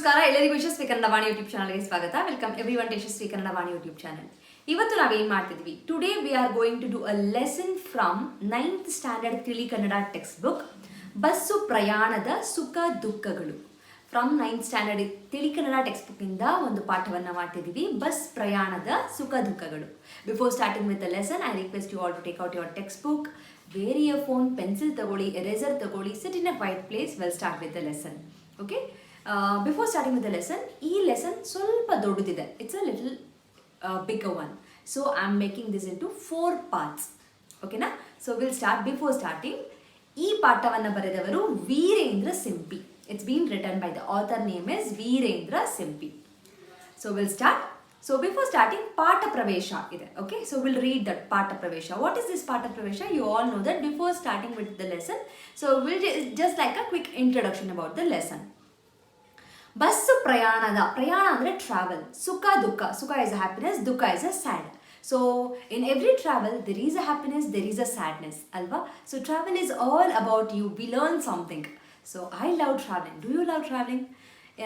ನಮಸ್ಕಾರ ಎಲ್ಲರಿಗೂ ಯಶಸ್ವಿ ಕನ್ನಡ ವಾಣಿ ಯೂಟ್ಯೂಬ್ ಚಾನಲ್ಗೆ ಸ್ವಾಗತ. Welcome everyone to Yashasvi Kannada Vani YouTube channel. ಇವತ್ತು ನಾವೇನು ಮಾಡ್ತಿದ್ವಿ, today we are going to do a lesson from 9th standard Tili Kannada text book bus ಪ್ರಯಾಣದ ಸುಖ ದುಃಖಗಳು. From 9th standard Tili Kannada text ಬುಕ್ನಿಂದ ಒಂದು ಪಾಠವನ್ನು ಮಾಡ್ತಿದ್ದೀವಿ, ಬಸ್ ಪ್ರಯಾಣದ ಸುಖ ದುಃಖಗಳು. Before starting with the lesson I request you all to take out your text book, very your phone, pencil ತಗೊಳ್ಳಿ, ಎರೇಸರ್ ತಗೊಳ್ಳಿ, sit in a quiet place, we'll start with the lesson. Okay, before starting with the lesson, ಈ lesson ಸ್ವಲ್ಪ ದೊಡ್ಡದಿದೆ, it's a little bigger one, so I am making this into 4 parts. ಓಕೆನಾ? So will start. Before starting, ಈ ಪಾಠವನ್ನು ಬರೆದವರು ವೀರೇಂದ್ರ ಸಿಂಪಿ. It's been written by the author name is Virendra Simpi. So will start. So before starting ಪಾಠ ಪ್ರವೇಶ ಇದೆ. Okay, so will read that ಪಾಠ ಪ್ರವೇಶ. ವಾಟ್ ಇಸ್ ದಿಸ್ ಪಾಠ ಪ್ರವೇಶ? You all know that before starting with the lesson. So will just like a quick introduction about the lesson. Bus ಪ್ರಯಾಣದ, ಪ್ರಯಾಣ ಅಂದರೆ ಟ್ರಾವೆಲ್, ಸುಖ ದುಃಖ. ಸುಖ ಇಸ್ ಅ ಹ್ಯಾಪಿನೆಸ್, ದುಃಖ is a sad. So in every travel there is a happiness, there is a sadness ಅಲ್ವಾ? So travel is all about you, we learn something. So I love traveling. Do you love traveling?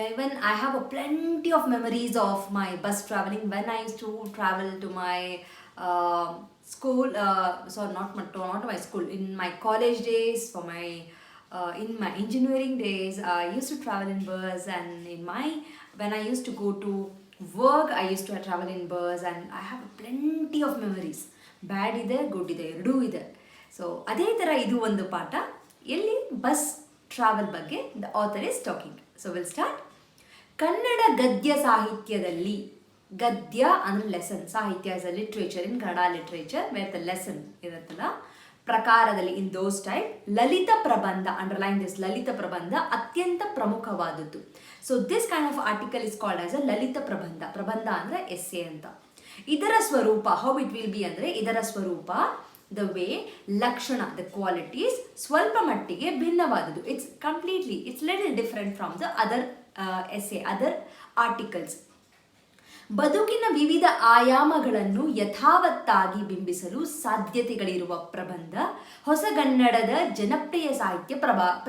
Even I have a plenty of memories of my bus traveling when I used to travel to my school. Not my school. In my college days, in my engineering days, I used to travel in bus. And when I used to go to work, I used to travel in bus. And I have plenty of memories. Bad ide, good ide, erdu ide. So ಅದೇ ಥರ ಇದು ಒಂದು ಪಾಠ, ಎಲ್ಲಿ bus travel ಬಗ್ಗೆ the author is talking. So will start. Kannada ಗದ್ಯ ಸಾಹಿತ್ಯದಲ್ಲಿ, ಗದ್ಯ ಅಂದರೆ ಲೆಸನ್, ಸಾಹಿತ್ಯ is a literature, in Kannada literature where the lesson ಇರುತ್ತಲ್ಲ, ಪ್ರಕಾರದಲ್ಲಿ ಇನ್ ದೋಸ್ ಟೈಪ್ ಲಲಿತ ಪ್ರಬಂಧ, ಅಂಡರ್ಲೈನ್ ದಿಸ್, ಲಲಿತ ಪ್ರಬಂಧ ಅತ್ಯಂತ ಪ್ರಮುಖವಾದದ್ದು. So this kind of article is called as a ಲಲಿತ ಪ್ರಬಂಧ. ಪ್ರಬಂಧ ಅಂದರೆ ಎಸ್ಸೆ ಅಂತ. ಇದರ ಸ್ವರೂಪ, ಹೌ ಇಟ್ ವಿಲ್ ಬಿ ಅಂದರೆ, ಇದರ ಸ್ವರೂಪ, the way, lakshana, the qualities, ಸ್ವಲ್ಪ ಮಟ್ಟಿಗೆ ಭಿನ್ನವಾದದ್ದು. It's little different from the other essay, other articles. ಬದುಕಿನ ವಿವಿಧ ಆಯಾಮಗಳನ್ನು ಯಥಾವತ್ತಾಗಿ ಬಿಂಬಿಸಲು ಸಾಧ್ಯತೆಗಳಿರುವ ಪ್ರಬಂಧ ಹೊಸಗನ್ನಡದ ಜನಪ್ರಿಯ ಸಾಹಿತ್ಯ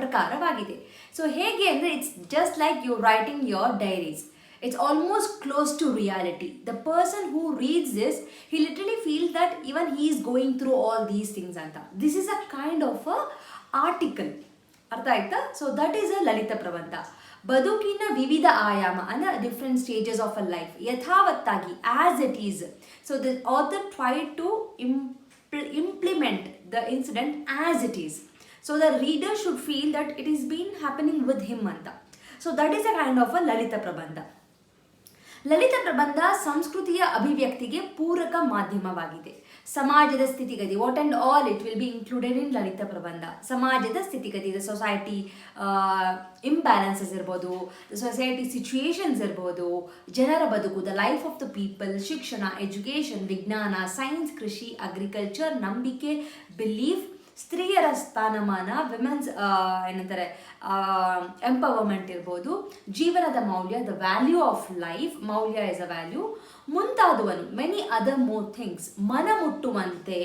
ಪ್ರಕಾರವಾಗಿದೆ. ಸೊ ಹೇಗೆ ಅಂದರೆ, it's just like you writing your diaries. It's almost close to reality. The person who reads this, he literally feels that even he is going through all these things anta. This is a kind of a article. Artha aita? So that is a lalita prabandha. ಬದುಕಿನ ವಿವಿಧ ಆಯಾಮ ಅಂದರೆ different stages of a life, ಯಥಾವತ್ತಾಗಿ, as it is. So the author tried to implement the incident as it is. So the reader should feel that it is been happening with him anta. So that is a kind of a lalita prabandha. ಲಲಿತ ಪ್ರಬಂಧ ಸಂಸ್ಕೃತಿಯ ಅಭಿವ್ಯಕ್ತಿಗೆ ಪೂರಕ ಮಾಧ್ಯಮವಾಗಿದೆ. ಸಮಾಜದ ಸ್ಥಿತಿಗತಿ, what and all it will be included in ಲಲಿತ ಪ್ರಬಂಧ. ಸಮಾಜದ ಸ್ಥಿತಿಗತಿ, ದ ಸೊಸೈಟಿ ಇಂಬ್ಯಾಲೆನ್ಸಸ್ ಇರ್ಬೋದು, ದ ಸೊಸೈಟಿ ಸಿಚುಯೇಷನ್ಸ್ ಇರ್ಬೋದು, ಜನರ ಬದುಕು, the life of the people, ಶಿಕ್ಷಣ, ಎಜುಕೇಷನ್, ವಿಜ್ಞಾನ, ಸೈನ್ಸ್, ಕೃಷಿ, ಅಗ್ರಿಕಲ್ಚರ್, ನಂಬಿಕೆ, ಬಿಲೀಫ್, ಸ್ತ್ರೀಯರ ಸ್ಥಾನಮಾನ, ವಿಮೆನ್ಸ್ ಏನಂತಾರೆ ಎಂಪವರ್ಮೆಂಟ್ ಇರ್ಬೋದು, ಜೀವನದ ಮೌಲ್ಯ, ದ ವ್ಯಾಲ್ಯೂ ಆಫ್ ಲೈಫ್, ಮೌಲ್ಯ ಇಸ್ ಅ ವ್ಯಾಲ್ಯೂ, ಮುಂತಾದವನ್ನು, ಮೆನಿ ಅದರ್ ಮೋರ್ ಥಿಂಗ್ಸ್. ಮನಮುಟ್ಟುವಂತೆ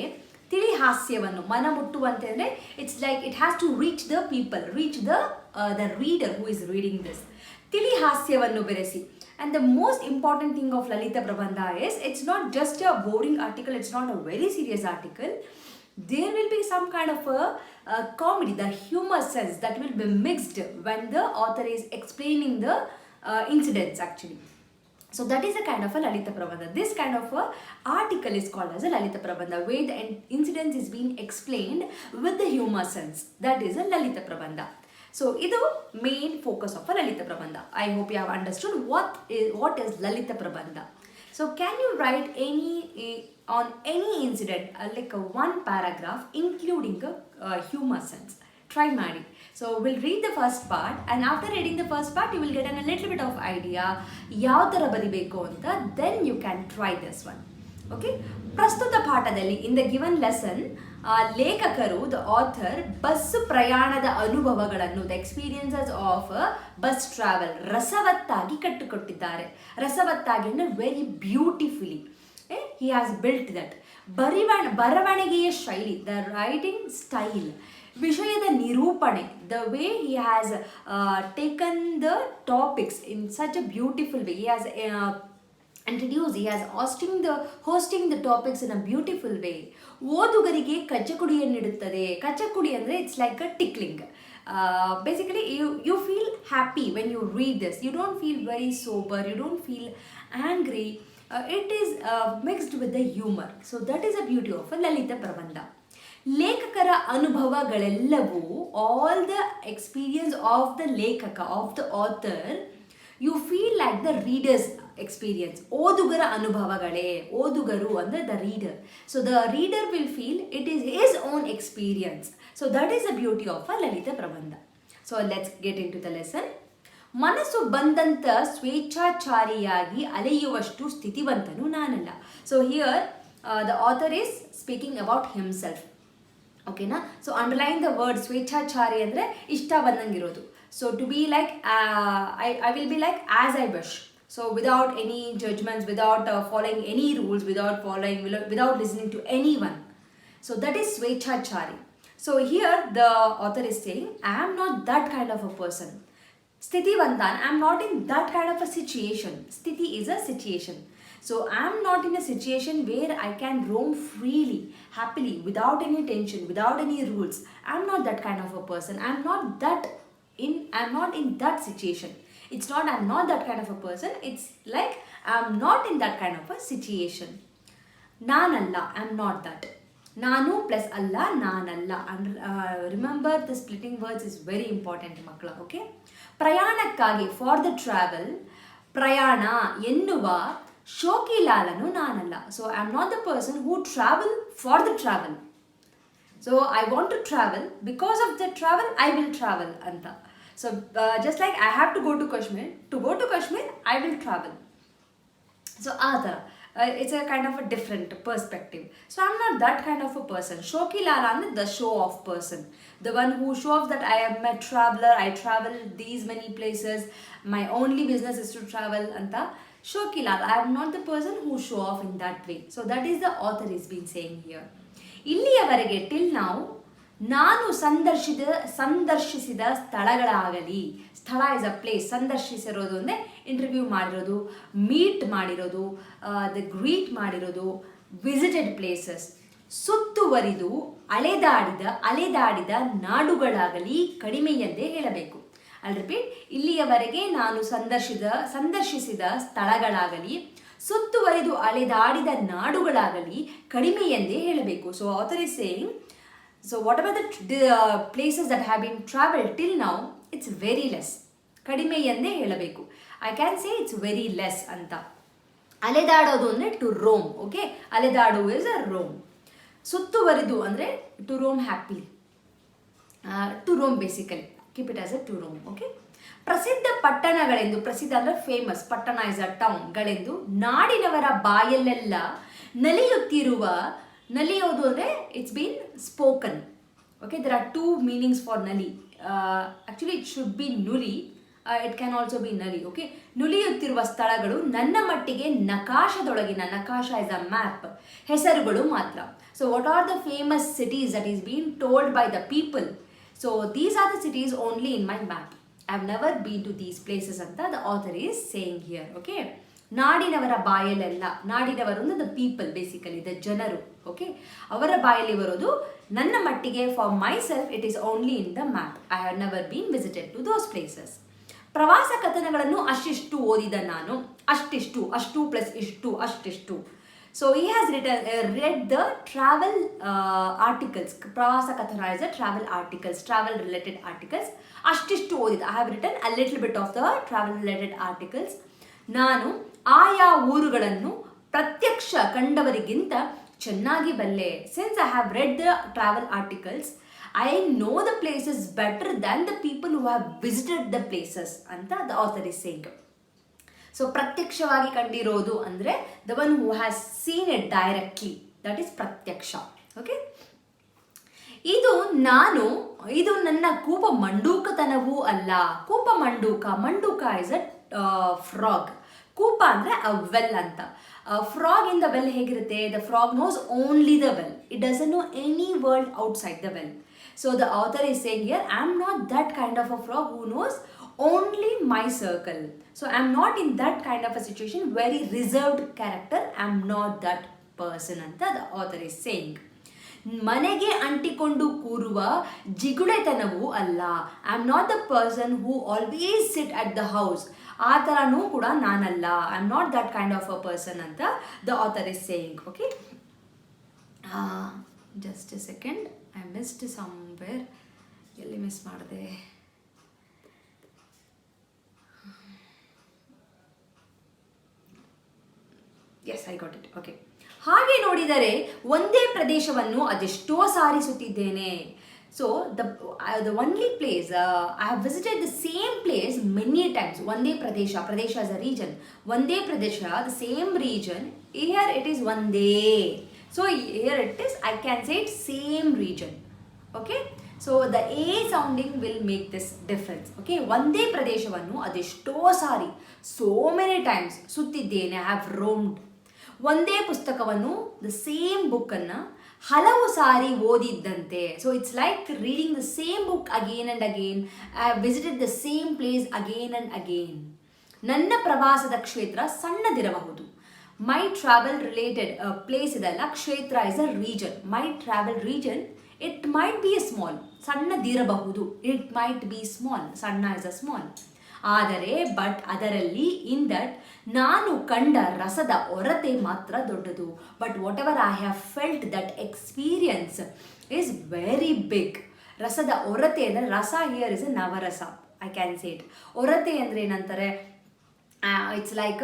ತಿಳಿ ಹಾಸ್ಯವನ್ನು, ಮನಮುಟ್ಟುವಂತೆ ಅಂದರೆ it's like it has to reach the people, reach the reader who is reading this. ತಿಳಿ ಹಾಸ್ಯವನ್ನು ಬೆರೆಸಿ. And the most important thing of Lalita Prabandha is, it's not just a boring article, it's not a very serious article. There will be some kind of a comedy, the humor sense that will be mixed when the author is explaining the incidents actually. So that is a kind of a Lalita Prabandha. This kind of a article is called as a Lalita Prabandha, where the incidents is being explained with the humor sense. That is a Lalita Prabandha. So idu main focus of a Lalita Prabandha. I hope you have understood what is Lalita Prabandha. So can you write on any incident like one paragraph including a humor sense? Try ಮಾಡಿ. So we'll read the first part, and after reading the first part you will get a little bit of idea ಯಾವ ಥರ ಬರಿಬೇಕು ಅಂತ. Then you can try this one. Okay? ಪ್ರಸ್ತುತ ಪಾಠದಲ್ಲಿ in the given lesson ಲೇಖಕರು, the author, ಬಸ್ಸು ಪ್ರಯಾಣದ ಅನುಭವಗಳನ್ನು, the experiences of bus travel, ರಸವತ್ತಾಗಿ ಕಟ್ಟಿಕೊಟ್ಟಿದ್ದಾರೆ. ರಸವತ್ತಾಗಿ ಅಂದರೆ very beautifully he has built that. ಬರವಣಿಗೆಯ ಶೈಲಿ, ದ ರೈಟಿಂಗ್ ಸ್ಟೈಲ್, ವಿಷಯದ ನಿರೂಪಣೆ, the way he has taken the topics in such a beautiful way, he has introduced, he has hosting the topics in a beautiful way. ಓದುಗರಿಗೆ ಕಚ್ಚಕುಡಿಯನ್ನಿಡುತ್ತದೆ. ಕಚ್ಚಕುಡಿ ಅಂದರೆ it's like a tickling. Basically you feel happy when you read this. You don't feel very sober, you don't feel angry. It is mixed with the humor. So that is the beauty of a ಲಲಿತ ಪ್ರಬಂಧ. ಲೇಖಕರ ಅನುಭವಗಳೆಲ್ಲವೂ, all the experience of the ಲೇಖಕ, of the author, you feel like the reader's experience. ಓದುಗರ ಅನುಭವಗಳೇ, ಓದುಗರು ಅಂದರೆ the reader. So the reader will feel it is his own experience. So that is the beauty of a ಲಲಿತ ಪ್ರಬಂಧ. So let's get into the lesson. ಮನಸ್ಸು ಬಂದಂತ ಸ್ವೇಚ್ಛಾಚಾರಿಯಾಗಿ ಅಲೆಯುವಷ್ಟು ಸ್ಥಿತಿವಂತನು ನಾನಲ್ಲ. So here the author is speaking about himself. ಓಕೆನಾ? So underline the word ಸ್ವೇಚ್ಛಾಚಾರಿ ಅಂದರೆ ಇಷ್ಟ ಬಂದಂಗಿರೋದು. So to be like I will be like as I wish. So without any judgments, without following any rules, without listening to anyone. So that is swechachari. So here the author is saying, I am not that kind of a person. Sthitivantan, I am not in that kind of a situation. Sthiti is a situation. So I am not in a situation where I can roam freely, happily, without any tension, without any rules. I am not that kind of a person. I am not in that situation. It's not I'm not that kind of a person. It's like I'm not in that kind of a situation. Nanalla, I'm not that. Nanu plus alla, nanalla. And remember, the splitting words is very important, makla. Okay? Prayaanakkaagi, for the travel. Prayana ennuva ಶೋಕಿಲಾಲನು ನಾನಲ್ಲ. So I'm not the person who travel for the travel. So I want to travel, because of the travel I will travel anta. So just like I have to go to Kashmir, I will travel. So it's a kind of a different perspective. So I'm not that kind of a person. Shokilala is the show off person, the one who show off that I am a traveler, I travel these many places, my only business is to travel anta. Shokilal, I am not the person who show off in that way. So that is the author is been saying here. ಇಲ್ಲಿಯವರೆಗೆ till now ನಾನು ಸಂದರ್ಶಿಸಿದ ಸ್ಥಳಗಳಾಗಲಿ, ಸ್ಥಳ is a place, ಸಂದರ್ಶಿಸಿರೋದು ಅಂದರೆ interview ಮಾಡಿರೋದು, meet ಮಾಡಿರೋದು, the greet ಮಾಡಿರೋದು, visited places, ಸುತ್ತುವರಿದು ಅಲೆದಾಡಿದ ನಾಡುಗಳಾಗಲಿ ಕಡಿಮೆ ಎಂದೇ ಹೇಳಬೇಕು. I'll repeat. ಇಲ್ಲಿಯವರೆಗೆ ನಾನು ಸಂದರ್ಶಿಸಿದ ಸ್ಥಳಗಳಾಗಲಿ, ಸುತ್ತುವರಿದು ಅಲೆದಾಡಿದ ನಾಡುಗಳಾಗಲಿ ಕಡಿಮೆ ಎಂದೇ ಹೇಳಬೇಕು. So author is saying, so whatever the places that have been traveled till now, it's very less. ಕಡಿಮೆ ಎಂದೇ ಹೇಳಬೇಕು. I can say it's very less ಅಂತ. ಅಲೆದಾಡೋದು ಅಂದರೆ to roam. Okay? ಅಲೆದಾಡು is a roam. ಸುತ್ತುವರಿದು ಅಂದರೆ to roam happily. To roam basically. Keep it as a to roam. Okay? ಪ್ರಸಿದ್ಧ ಪಟ್ಟಣಗಳೆಂದು, ಪ್ರಸಿದ್ಧ ಅಂದರೆ famous, ಪಟ್ಟಣ ಇಸ್ ಅ ಟೌನ್ ಗಳೆಂದು ನಾಡಿನವರ ಬಾಯಲ್ಲೆಲ್ಲ ನಲಿಯೋದು ಅಂದರೆ it's been spoken. Okay, there are two meanings for ನಲಿ. ಆ್ಯಕ್ಚುಲಿ ಇಟ್ ಶುಡ್ ಬಿ ನುಲಿ, ಇಟ್ ಕ್ಯಾನ್ ಆಲ್ಸೋ ಬಿ ನಲಿ. ಓಕೆ, ನುಲಿಯುತ್ತಿರುವ ಸ್ಥಳಗಳು ನನ್ನ ಮಟ್ಟಿಗೆ ನಕಾಶದೊಳಗಿನ, ನಕಾಶ ಇಸ್ ಅ ಮ್ಯಾಪ್, ಹೆಸರುಗಳು ಮಾತ್ರ. So what are the famous cities that is been told by the people. So these are the cities only in my map. I have never been to these places anta the author is saying here. Okay? ನಾಡಿನವರ ಬಾಯಲ್ಲೆಲ್ಲ, ನಾಡಿನವರು ಅಂದರೆ the people, basically the ಜನರು. Okay, ಅವರ ಬಾಯಲ್ಲಿ ಬರೋದು ನನ್ನ ಮಟ್ಟಿಗೆ, for myself it is only in the map. I have never been visited to those places. ಪ್ರವಾಸ ಕಥನಗಳನ್ನು ಅಷ್ಟಿಷ್ಟು ಓದಿದ ನಾನು, ಅಷ್ಟು ಪ್ಲಸ್ ಇಷ್ಟು ಅಷ್ಟಿಷ್ಟು. So he has read the travel articles. Pravasa Kathana is a travel articles, travel related articles. Ashtistu odida. I have written a little bit of the travel related articles. ನಾನು ಆಯಾ ಊರುಗಳನ್ನು ಪ್ರತ್ಯಕ್ಷ ಕಂಡವರಿಗಿಂತ ಚೆನ್ನಾಗಿ ಬಲ್ಲೆ. Since I have read the travel articles, I know the places better than the people who have visited the places ಅಂತ the author is saying. So ಪ್ರತ್ಯಕ್ಷವಾಗಿ ಕಂಡಿರೋದು ಅಂದರೆ the one who has seen it directly, that is ಪ್ರತ್ಯಕ್ಷ. Okay, ಇದು ನನ್ನ ಕೂಪ ಮಂಡೂಕತನವೂ ಅಲ್ಲ. ಕೂಪ ಮಂಡೂಕ is a frog. ಕೂಪ ಅಂದರೆ a well ಅಂತ. ಫ್ರಾಗ್ ಇನ್ ದ ವೆಲ್ ಹೇಗಿರುತ್ತೆ? The frog knows only the well, it doesn't know any world outside the well. So the author is saying here, I am not that kind of a frog who knows only my circle. So I am not in that kind of a situation, very reserved character. I am not that person anta the author is saying. ಮನೆಗೆ ಅಂಟಿಕೊಂಡು ಕೂರುವ ಜಿಗುಳೆತನವೂ ಅಲ್ಲ. I am not the person who always sit at the house. ಆ ಥರನೂ ಕೂಡ ನಾನಲ್ಲ. I am not that kind of a person ಅಂತ the author is saying. Okay, just a second, I missed somewhere. ಎಲ್ಲಿ ಮಿಸ್ ಮಾಡಿದೆ? Yes, I got it. Okay, ಹಾಗೆ ನೋಡಿದರೆ ಒಂದೇ ಪ್ರದೇಶವನ್ನು ಅದೆಷ್ಟೋ ಸಾರಿ ಸುತ್ತಿದ್ದೇನೆ. So the only place I have visited the same place many times. ಒಂದೇ ಪ್ರದೇಶ, ಪ್ರದೇಶ ಆಸ್ ಅ ರೀಜನ್, ಒಂದೇ ಪ್ರದೇಶ, the same region. Here it is ಒಂದೇ. So here it is, I can say it same region. Okay, so the a sounding will make this difference. Okay, ಒಂದೇ ಪ್ರದೇಶವನ್ನು ಅದೆಷ್ಟೋ ಸಾರಿ, ಸೋ ಮೆನಿ ಟೈಮ್ಸ್ ಸುತ್ತಿದ್ದೇನೆ. I have roamed. ಒಂದೇ ಪುಸ್ತಕವನ್ನು, the same ಬುಕ್ಕನ್ನು ಹಲವು ಸಾರಿ ಓದಿದ್ದಂತೆ. So it's like reading the same book again and again. I have visited the same place again and again. ನನ್ನ ಪ್ರವಾಸದ ಕ್ಷೇತ್ರ ಸಣ್ಣದಿರಬಹುದು. ಮೈ ಟ್ರಾವೆಲ್ ರಿಲೇಟೆಡ್ ಪ್ಲೇಸ್ ಇದಲ್ಲ, ಕ್ಷೇತ್ರ is a region. My travel region, it might be a small, ಸಣ್ಣದಿರಬಹುದು. It might be small, ಸಣ್ಣ is a small. ಆದರೆ but ಅದರಲ್ಲಿ, ಇನ್ ದಟ್, ನಾನು ಕಂಡ ರಸದ ಹೊರತೆ ಮಾತ್ರ ದೊಡ್ಡದು. But whatever I have felt, that experience is very big. ರಸದ ಹೊರತೆ ಅಂದರೆ, rasa here is a navarasa, I can say it. ಹೊರತೆ ಅಂದರೆ ಏನಂತಾರೆ? It's like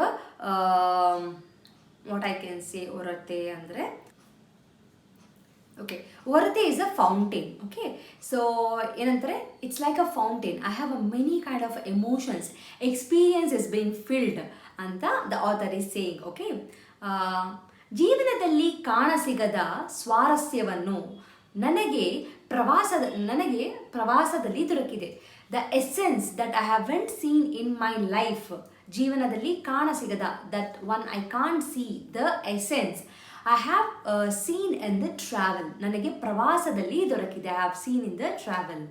what I can say ಹೊರತೆ ಅಂದರೆ, ಓಕೆ, ಹೊರತೆ is a fountain. Okay, so ಏನಂತಾರೆ? It's like a fountain. I have a many kind of emotions, experience is been filled ಅಂತ the author is saying. Okay, ಜೀವನದಲ್ಲಿ ಕಾಣಸಿಗದ ಸ್ವಾರಸ್ಯವನ್ನು ನನಗೆ ಪ್ರವಾಸದಲ್ಲಿ ದೊರಕಿದೆ. The essence that I haven't seen in my life. ಜೀವನದಲ್ಲಿ ಕಾಣಸಿಗದ, that one I can't see the essence, I have seen in the travel. ನನಗೆ ಪ್ರವಾಸದಲ್ಲಿ ದೊರಕಿದೆ. I have seen in the travel.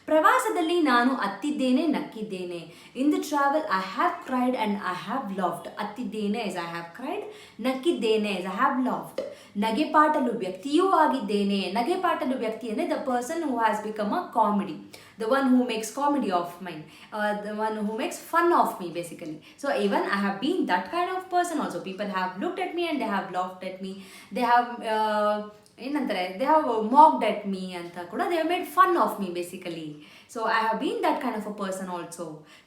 ಪ್ರವಾಸದಲ್ಲಿ ನಾನು ಅತ್ತಿದ್ದೇನೆ, ನಕ್ಕಿದ್ದೇನೆ. In the travel I have cried and I have laughed. ಅತ್ತಿದ್ದೇನೆ ಇಸ್ ಐ ಹ್ಯಾವ್ ಕ್ರೈಡ್, ನಕ್ಕಿದ್ದೇನೆ is I have laughed. ನಗೆಪಾಟಲು ವ್ಯಕ್ತಿಯೂ ಆಗಿದ್ದೇನೆ. ನಗೆಪಾಟಲು ವ್ಯಕ್ತಿ ಅಂದರೆ the person who has become a comedy, the one who makes comedy of mine, the one who makes fun of me basically. So even I have been that kind of person also. People have looked at me and they have laughed at me. They have ಏನಂತಾರೆ, they have mocked at me ಅಂತ ಕೂಡ, they have made fun of me basically. So I have been that kind of a person also.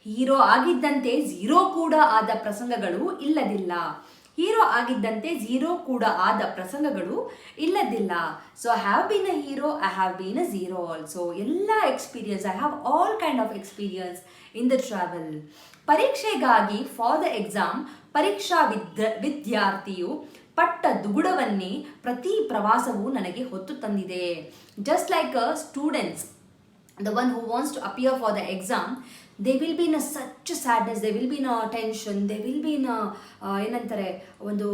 Hero ಆಗಿದ್ದಂತೆ zero ಕೂಡ ಆದ ಪ್ರಸಂಗಗಳು ಇಲ್ಲದಿಲ್ಲ. Hero ಆಗಿದ್ದಂತೆ zero ಕೂಡ ಆದ ಪ್ರಸಂಗಗಳು ಇಲ್ಲದಿಲ್ಲ. So I have been a hero, I have been a zero also. ಎಲ್ಲ experience, I have all kind of experience in the travel. ಪರೀಕ್ಷೆಗಾಗಿ, ಫಾರ್ ದ ಎಕ್ಸಾಮ್, ಪರೀಕ್ಷಾ ವಿದ್ಯಾರ್ಥಿಯು ಪಟ್ಟ ದುಗುಡವನ್ನೇ ಪ್ರತಿ ಪ್ರವಾಸವು ನನಗೆ ಹೊತ್ತು ತಂದಿದೆ. Just like students, the one who wants to appear for the exam, they will be in a such a sadness, they will be in a tension, they will be in a ಏನಂತಾರೆ, ಒಂದು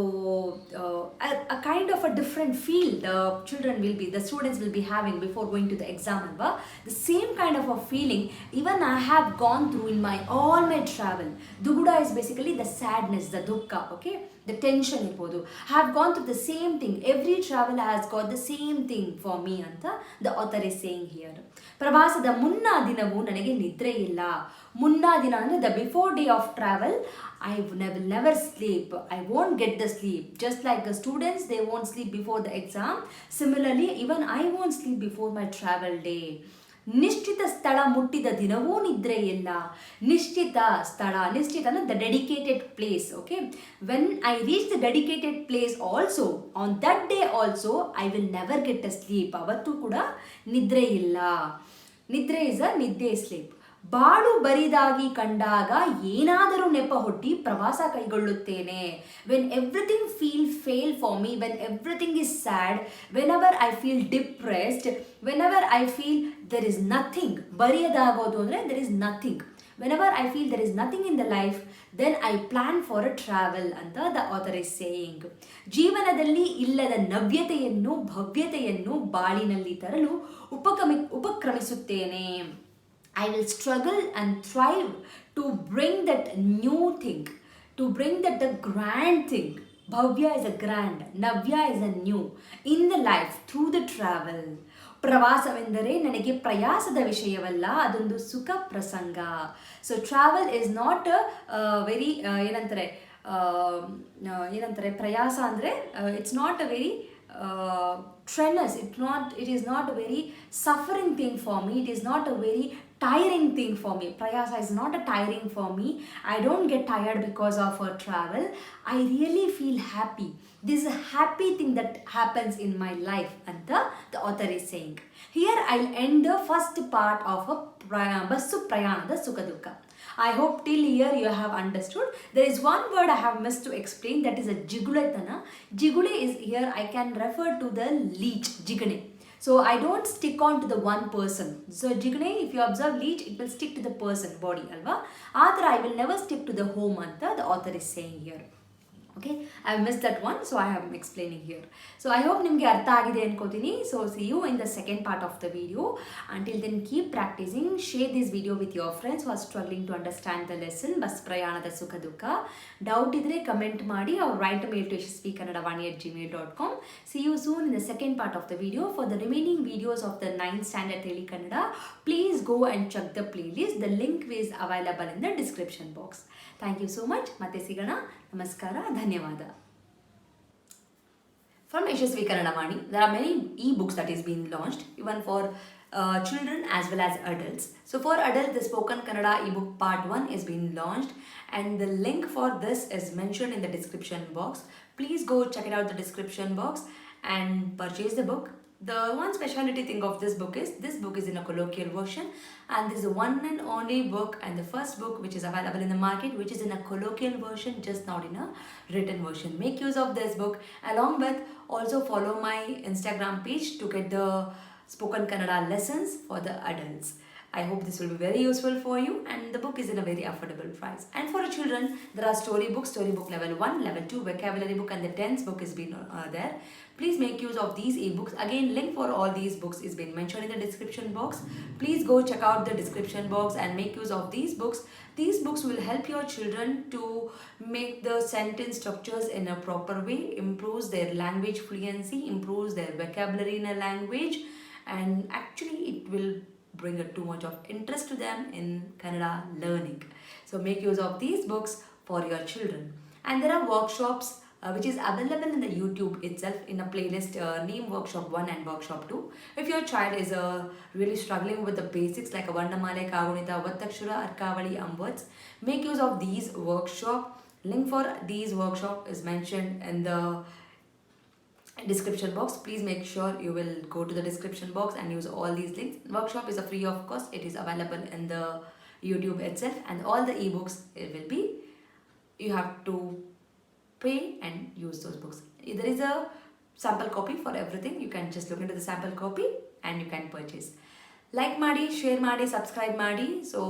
a kind of a different feel the students will be having before going to the exam alva. The same kind of a feeling even I have gone through in all my travel. Duguda is basically the sadness, the dukkha, okay, the tension irbodu. I have gone through the same thing. Every traveler has got the same thing for me anta the author is saying here. ಪ್ರವಾಸದ ಮುನ್ನಾ ದಿನವೂ ನನಗೆ ನಿದ್ರೆ ಇಲ್ಲ. ಮುನ್ನಾ ದಿನ ಅಂದರೆ the before day of travel, I will never sleep. I won't get the sleep. Just like the students, they won't sleep before the exam. Similarly, even I won't sleep before my travel day. ನಿಶ್ಚಿತ ಸ್ಥಳ ಮುಟ್ಟಿದ ದಿನವೂ ನಿದ್ರೆ ಇಲ್ಲ. ನಿಶ್ಚಿತ ಸ್ಥಳ, ನಿಶ್ಚಿತ ಅಂದರೆ the dedicated place. Okay, when I reach the dedicated place also, on that day also I will never get a sleep. ಅವತ್ತು ಕೂಡ ನಿದ್ರೆ ಇಲ್ಲ. ನಿದ್ರೆ ಇಸ್ ಅ ನಿದ್ದೆ ಸ್ಲೀಪ್. ಬಾಳು ಬರಿದಾಗಿ ಕಂಡಾಗ ಏನಾದರೂ ನೆಪ ಹೊಟ್ಟಿ ಪ್ರವಾಸ ಕೈಗೊಳ್ಳುತ್ತೇನೆ. When everything fail for me, when everything is sad, whenever I feel depressed, whenever I feel there is nothing. ಬರೆಯದಾಗೋದು ಅಂದರೆ there is nothing. whenever I feel there is nothing in the life, then I plan for a travel ಅಂತ the author is saying. ಜೀವನದಲ್ಲಿ ಇಲ್ಲದ ನವ್ಯತೆಯನ್ನು ಭವ್ಯತೆಯನ್ನು ಬಾಳಿನಲ್ಲಿ ತರಲು ಉಪಕ್ರಮಿಸುತ್ತೇನೆ. I will struggle and thrive to bring that new thing, to bring that the grand thing. Bhavya is a grand, Navya is a new in the life through the travel. ಪ್ರವಾಸವೆಂದರೆ ನನಗೆ ಪ್ರಯಾಸದ ವಿಷಯವಲ್ಲ, ಅದೊಂದು ಸುಖ ಪ್ರಸಂಗ. So travel is not very ಏನಂತಾರೆ ಪ್ರಯಾಸ ಅಂದರೆ it's not a very strenuous, it is not a very suffering thing for me, it is not a very tiring thing for me. Prayasa is not a tiring for me. I don't get tired because of a travel. I really feel happy. This is a happy thing that happens in my life, and the author is saying. Here I'll end the first part of a Bassu Prayaanadha Sukha Dukha. I hope till here you have understood. There is one word I have missed to explain, that is a jiguletana. Jigule is here, I can refer to the leech, jigane. So I don't stick on to the one person. So jigane, if you observe leech, it will stick to the person, body, alva. Athra, I will never stick to the home, anta the author is saying here. Okay, I have missed that one, so I am explaining here. So I hope nimge artha agide ankotini. So see you in the second part of the video. Until then, keep practicing. Share this video with your friends who are struggling to understand the lesson. Bas Prayaanadha Sukha Dukha. Doubt idre comment ಮಾಡಿ or write a mail to yashasvikannadavani@gmail.com. See you soon in the second part of the video. For the remaining videos of the 9th standard Teli Kannada, please go and check the playlist. The link is available in the description box. Thank you so much. ಮತ್ತೆ ಸಿಗೋಣ. ನಮಸ್ಕಾರ. ಧನ್ಯವಾದ. From Yashaswi Kannada Vaani, there are many e-books that is being launched, even for children as well as adults. So for adults, the Spoken Kannada ebook part 1 is being launched, and the link for this is mentioned in the description box. Please go check it out the description box and purchase the book. The one speciality thing of this book is in a colloquial version, and this is the one and only book and the first book which is available in the market which is in a colloquial version, just not in a written version. Make use of this book, along with also follow my Instagram page to get the Spoken Kannada lessons for the adults. I hope this will be very useful for you, and the book is in a very affordable price. And for children, there are storybook level 1, level 2, vocabulary book, and the tense book is been there. Please make use of these ebooks. Again, link for all these books is been mentioned in the description box. Please go check out the description box and make use of these books. These books will help your children to make the sentence structures in a proper way, improves their language fluency, improves their vocabulary in a language, and actually it will bring too much of interest to them in Kannada learning. So make use of these books for your children. And there are workshops which is available in the YouTube itself in a playlist named Workshop 1 and Workshop 2. If your child is really struggling with the basics like a Varnamale, Kagunita, Vattakshura, Arkavali, words, make use of these workshop. Link for these workshop is mentioned in the description box. Please make sure you will go to the description box and use all these links. Workshop is a free of cost. It is available in the YouTube itself, and all the ebooks it will be, you have to pay and use those books. There is a sample copy for everything. You can just look into the sample copy and you can purchase. Like ಮಾಡಿ, share ಮಾಡಿ, subscribe ಮಾಡಿ. So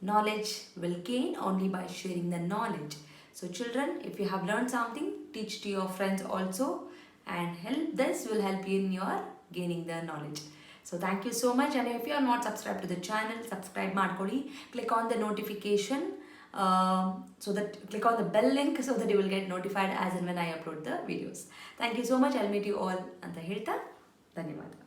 knowledge will gain only by sharing the knowledge. So children, if you have learned something, teach to your friends also, and this will help you in your gaining the knowledge. So thank you so much, and if you are not subscribed to the channel, subscribe ಮಾಡ್ಕೊಳ್ಳಿ. Click on the notification, so that click on the bell link so that you will get notified as and when I upload the videos. Thank you so much. I'll meet you all ಅಂತ ಹೇಳ್ತಾ ಧನ್ಯವಾದ.